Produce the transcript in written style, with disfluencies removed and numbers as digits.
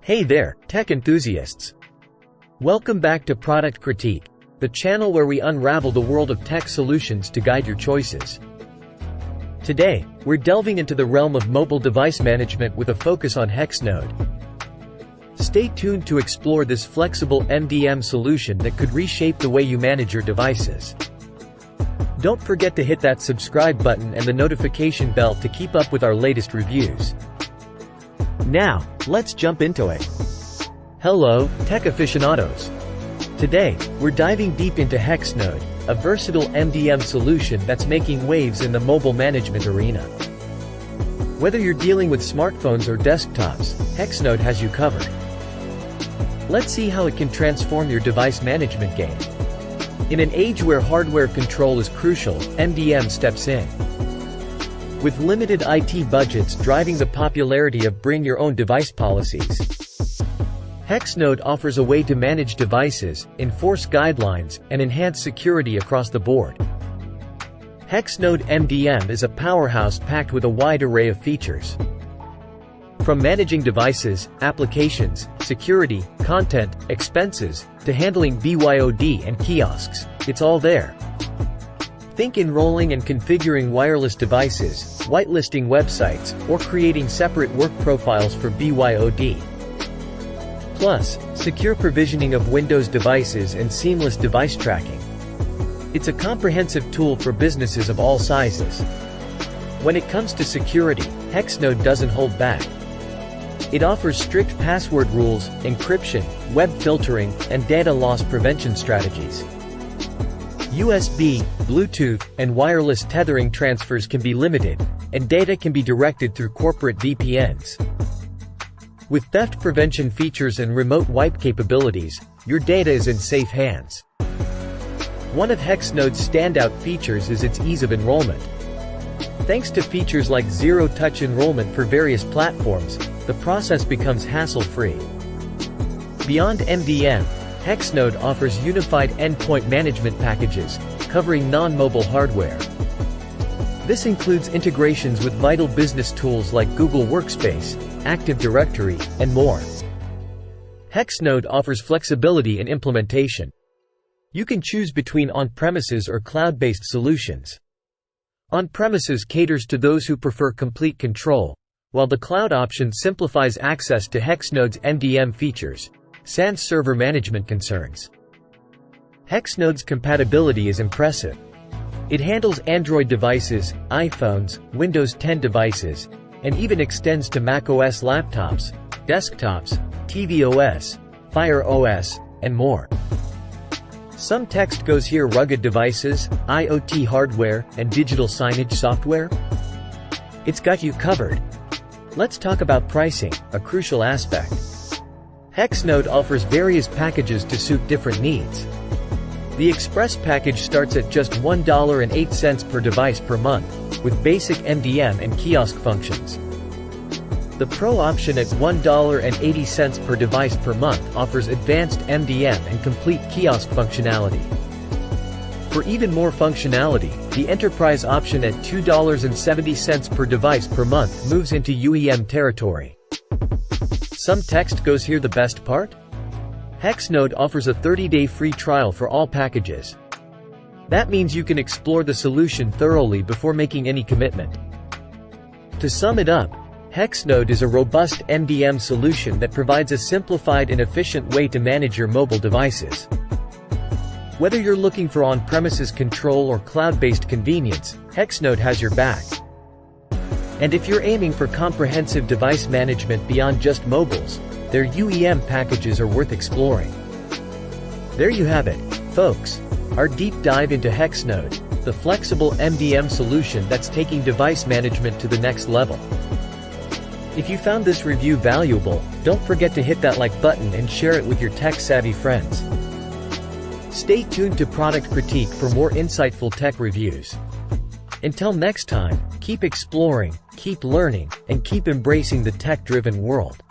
Hey there, tech enthusiasts! Welcome back to Product Critique, the channel where we unravel the world of tech solutions to guide your choices. Today, we're delving into the realm of mobile device management with a focus on Hexnode. Stay tuned to explore this flexible MDM solution that could reshape the way you manage your devices. Don't forget to hit that subscribe button and the notification bell to keep up with our latest reviews. Now, let's jump into it. Hello, tech aficionados! Today, we're diving deep into Hexnode, a versatile MDM solution that's making waves in the mobile management arena. Whether you're dealing with smartphones or desktops, Hexnode has you covered. Let's see how it can transform your device management game. In an age where hardware control is crucial, MDM steps in. With limited IT budgets driving the popularity of bring-your-own-device policies, Hexnode offers a way to manage devices, enforce guidelines, and enhance security across the board. Hexnode MDM is a powerhouse packed with a wide array of features. From managing devices, applications, security, content, expenses, to handling BYOD and kiosks, it's all there. Think enrolling and configuring wireless devices, whitelisting websites, or creating separate work profiles for BYOD. Plus, secure provisioning of Windows devices and seamless device tracking. It's a comprehensive tool for businesses of all sizes. When it comes to security, Hexnode doesn't hold back. It offers strict password rules, encryption, web filtering, and data loss prevention strategies. USB, Bluetooth, and wireless tethering transfers can be limited, and data can be directed through corporate VPNs. With theft prevention features and remote wipe capabilities, your data is in safe hands. One of Hexnode's standout features is its ease of enrollment. Thanks to features like zero-touch enrollment for various platforms, the process becomes hassle-free. Beyond MDM, Hexnode offers unified endpoint management packages, covering non-mobile hardware. This includes integrations with vital business tools like Google Workspace, Active Directory, and more. Hexnode offers flexibility in implementation. You can choose between on-premises or cloud-based solutions. On-premises caters to those who prefer complete control, while the cloud option simplifies access to Hexnode's MDM features, sans server management concerns. Hexnode's compatibility is impressive. It handles Android devices, iPhones, Windows 10 devices, and even extends to macOS laptops, desktops, tvOS, Fire OS, and more. Some text goes here: rugged devices, IoT hardware, and digital signage software? It's got you covered. Let's talk about pricing, a crucial aspect. Hexnode offers various packages to suit different needs. The Express package starts at just $1.08 per device per month, with basic MDM and kiosk functions. The Pro option at $1.80 per device per month offers advanced MDM and complete kiosk functionality. For even more functionality, the Enterprise option at $2.70 per device per month moves into UEM territory. Some text goes here: the best part? Hexnode offers a 30-day free trial for all packages. That means you can explore the solution thoroughly before making any commitment. To sum it up, Hexnode is a robust MDM solution that provides a simplified and efficient way to manage your mobile devices. Whether you're looking for on-premises control or cloud-based convenience, Hexnode has your back. And if you're aiming for comprehensive device management beyond just mobiles, their UEM packages are worth exploring. There you have it, folks, our deep dive into Hexnode, the flexible MDM solution that's taking device management to the next level. If you found this review valuable, don't forget to hit that like button and share it with your tech-savvy friends. Stay tuned to Product Critique for more insightful tech reviews. Until next time, keep exploring, keep learning, and keep embracing the tech-driven world.